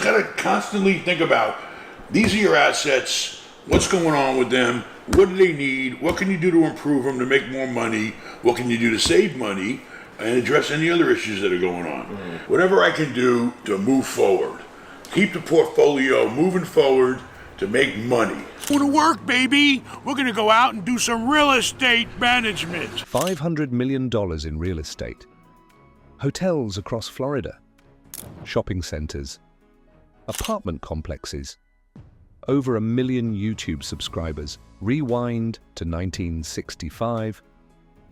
got to constantly think about, these are your assets, what's going on with them, what do they need, what can you do to improve them to make more money, what can you do to save money, and address any other issues that are going on. Whatever I can do to move forward. Keep the portfolio moving forward to make money. Go to work, baby. We're going to go out and do some real estate management. $500 million in real estate. Hotels across Florida. Shopping centers. Apartment complexes. Over 1 million YouTube subscribers. Rewind to 1965.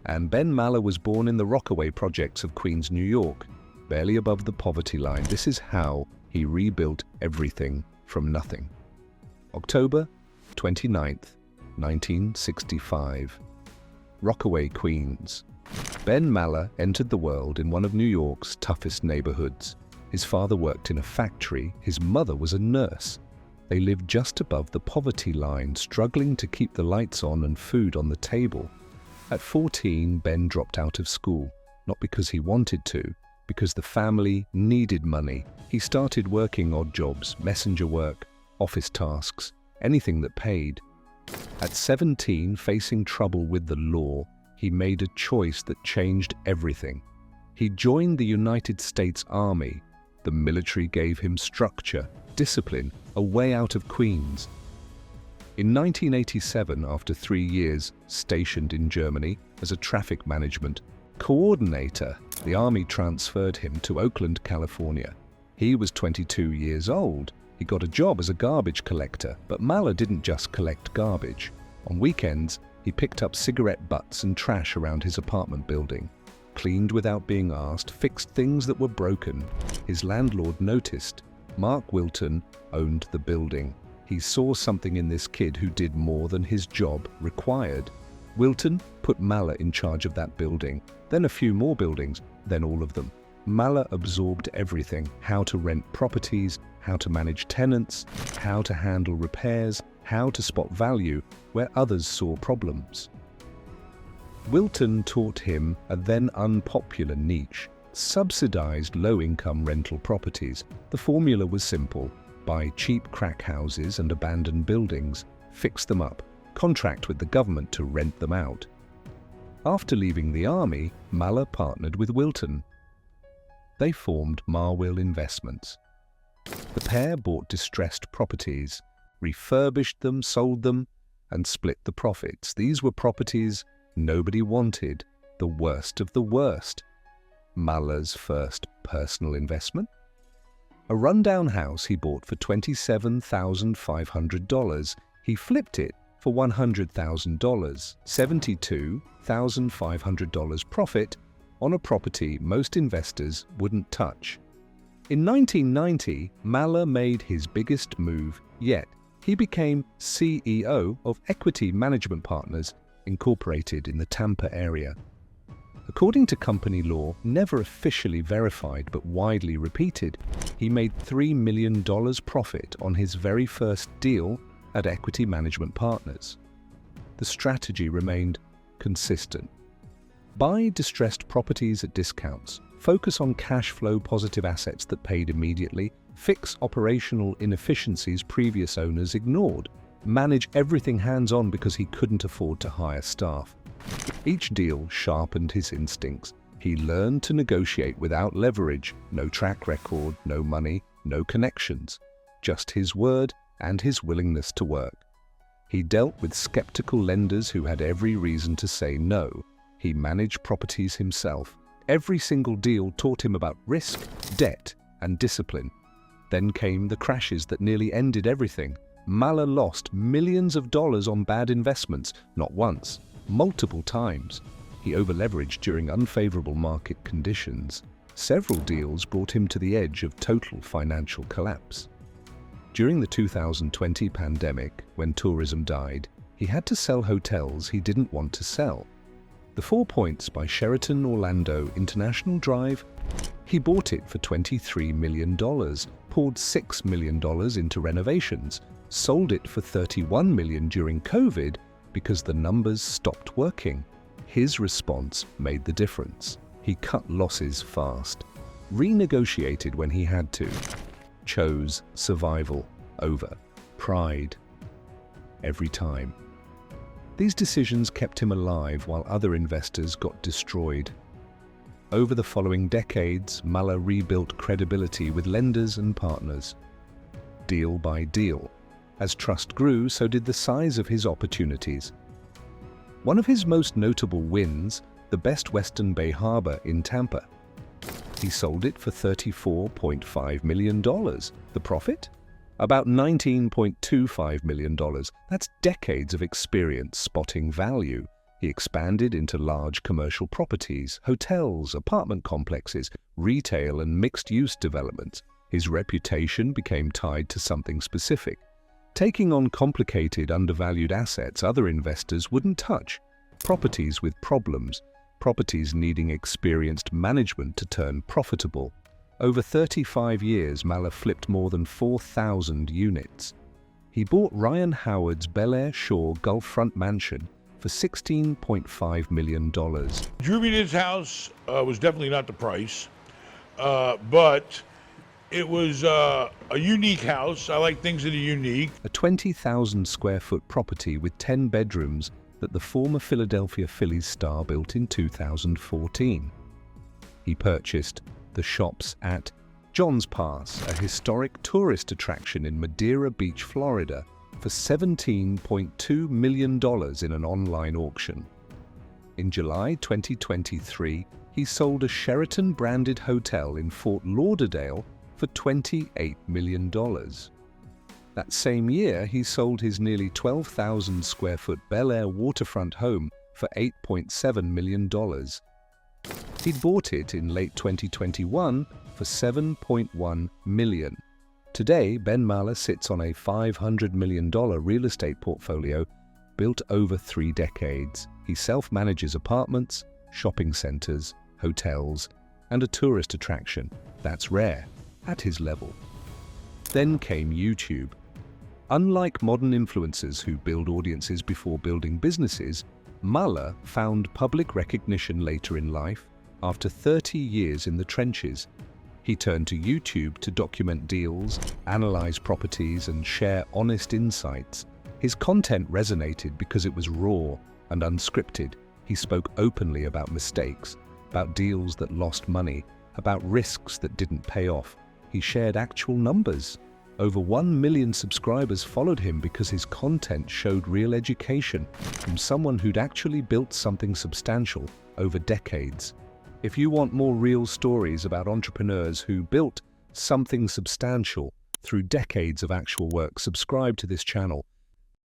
And Ben Mallah was born in the Rockaway projects of Queens, New York, barely above the poverty line. This is how he rebuilt everything from nothing. October 29th, 1965. Rockaway, Queens. Ben Mallah entered the world in one of New York's toughest neighborhoods. His father worked in a factory, his mother was a nurse. They lived just above the poverty line, struggling to keep the lights on and food on the table. At 14, Ben dropped out of school, not because he wanted to, because the family needed money. He started working odd jobs, messenger work, office tasks, anything that paid. At 17, facing trouble with the law, he made a choice that changed everything. He joined the United States Army. The military gave him structure, discipline, a way out of Queens. In 1987, after 3 years stationed in Germany as a traffic management coordinator, the Army transferred him to Oakland, California. He was 22 years old. He got a job as a garbage collector, but Mallah didn't just collect garbage. On weekends, he picked up cigarette butts and trash around his apartment building, cleaned without being asked, fixed things that were broken. His landlord noticed. Mark Wilton owned the building. He saw something in this kid who did more than his job required. Wilton put Mallah in charge of that building, then a few more buildings, then all of them. Mallah absorbed everything: how to rent properties, how to manage tenants, how to handle repairs, how to spot value where others saw problems. Wilton taught him a then unpopular niche: subsidized low-income rental properties. The formula was simple: buy cheap crack houses and abandoned buildings, fix them up, contract with the government to rent them out. After leaving the army, Mallah partnered with Wilton. They formed Marwill Investments. The pair bought distressed properties, refurbished them, sold them, and split the profits. These were properties nobody wanted, the worst of the worst. Mallah's first personal investment? A rundown house he bought for $27,500. He flipped it for $100,000, $72,500 profit on a property most investors wouldn't touch. In 1990, Mallah made his biggest move yet. He became CEO of Equity Management Partners, Incorporated in the Tampa area. According to company law, never officially verified but widely repeated, he made $3 million profit on his very first deal at Equity Management Partners. The strategy remained consistent. Buy distressed properties at discounts, focus on cash flow positive assets that paid immediately, fix operational inefficiencies previous owners ignored, manage everything hands-on because he couldn't afford to hire staff. Each deal sharpened his instincts. He learned to negotiate without leverage, no track record, no money, no connections, just his word and his willingness to work. He dealt with skeptical lenders who had every reason to say no. He managed properties himself. Every single deal taught him about risk, debt, and discipline. Then came the crashes that nearly ended everything. Mallah lost millions of dollars on bad investments, not once, multiple times. He over-leveraged during unfavorable market conditions. Several deals brought him to the edge of total financial collapse. During the 2020 pandemic, when tourism died, he had to sell hotels he didn't want to sell. The 4 Points by Sheraton Orlando International Drive, he bought it for $23 million, poured $6 million into renovations, sold it for $31 million during COVID because the numbers stopped working. His response made the difference. He cut losses fast, renegotiated when he had to, chose survival over pride every time. These decisions kept him alive while other investors got destroyed. Over the following decades, Mallah rebuilt credibility with lenders and partners, deal by deal. As trust grew, so did the size of his opportunities. One of his most notable wins, the Best Western Bay Harbor in Tampa. He sold it for $34.5 million. The profit? About $19.25 million. That's decades of experience spotting value. He expanded into large commercial properties, hotels, apartment complexes, retail and mixed-use developments. His reputation became tied to something specific. Taking on complicated, undervalued assets other investors wouldn't touch. Properties with problems, properties needing experienced management to turn profitable. Over 35 years, Mallah flipped more than 4,000 units. He bought Ryan Howard's Bel Air Shore Gulfront mansion for $16.5 million. Drew me to his house was definitely not the price, but it was a unique house. I like things that are unique. A 20,000 square foot property with 10 bedrooms that the former Philadelphia Phillies star built in 2014. He purchased the shops at John's Pass, a historic tourist attraction in Madeira Beach, Florida, for $17.2 million in an online auction. In July 2023, he sold a Sheraton-branded hotel in Fort Lauderdale for $28 million. That same year, he sold his nearly 12,000 square foot Bel Air waterfront home for $8.7 million. He'd bought it in late 2021 for $7.1 million. Today, Ben Mallah sits on a $500 million real estate portfolio built over 3 decades. He self-manages apartments, shopping centers, hotels, and a tourist attraction. That's rare at his level. Then came YouTube. Unlike modern influencers who build audiences before building businesses, Mallah found public recognition later in life. After 30 years in the trenches, he turned to YouTube to document deals, analyze properties, and share honest insights. His content resonated because it was raw and unscripted. He spoke openly about mistakes, about deals that lost money, about risks that didn't pay off. He shared actual numbers. Over 1 million subscribers followed him because his content showed real education from someone who'd actually built something substantial over decades. If you want more real stories about entrepreneurs who built something substantial through decades of actual work, subscribe to this channel.